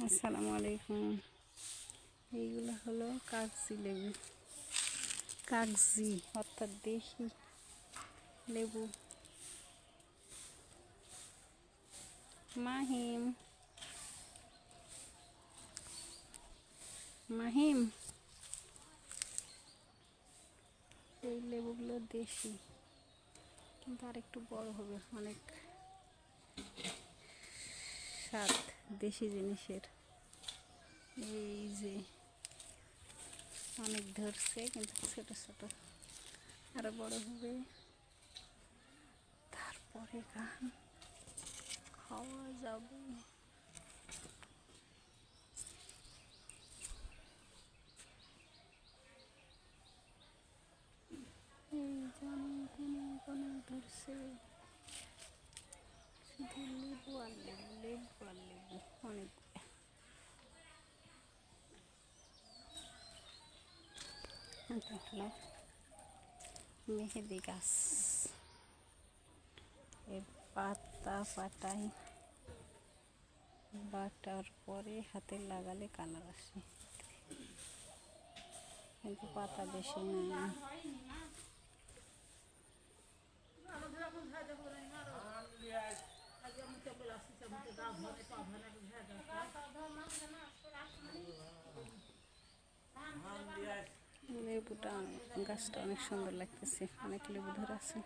আসসালামু আলাইকুম। এইগুলো হলো কাগজি লেবু, কাগজি অর্থাৎ দেশি লেবু। মাহিম মাহিম এই লেবুগুলো দেশি, কিন্তু আরেকটু বড় হবে। অনেক স্বাদ দেশি জিনিসের। এই যে অনেক ধরছে, কিন্তু ছোট ছোট, আরো বড় হবে। তারপরে খাওয়া যাবে। এই অনেক অনেক অনেক ধরছে, শুধু লেবু আর লেবু, লেবু আর লেবু। অনেক এটা হলো মেহেদি গাছ। এর পাতা পাতায় বাটার পরে হাতে লাগালে কালার আসে, কিন্তু পাতা বেশি না। লেবুটা গাছটা অনেক সুন্দর লাগতেছে, অনেক লেবু ধরে আছে।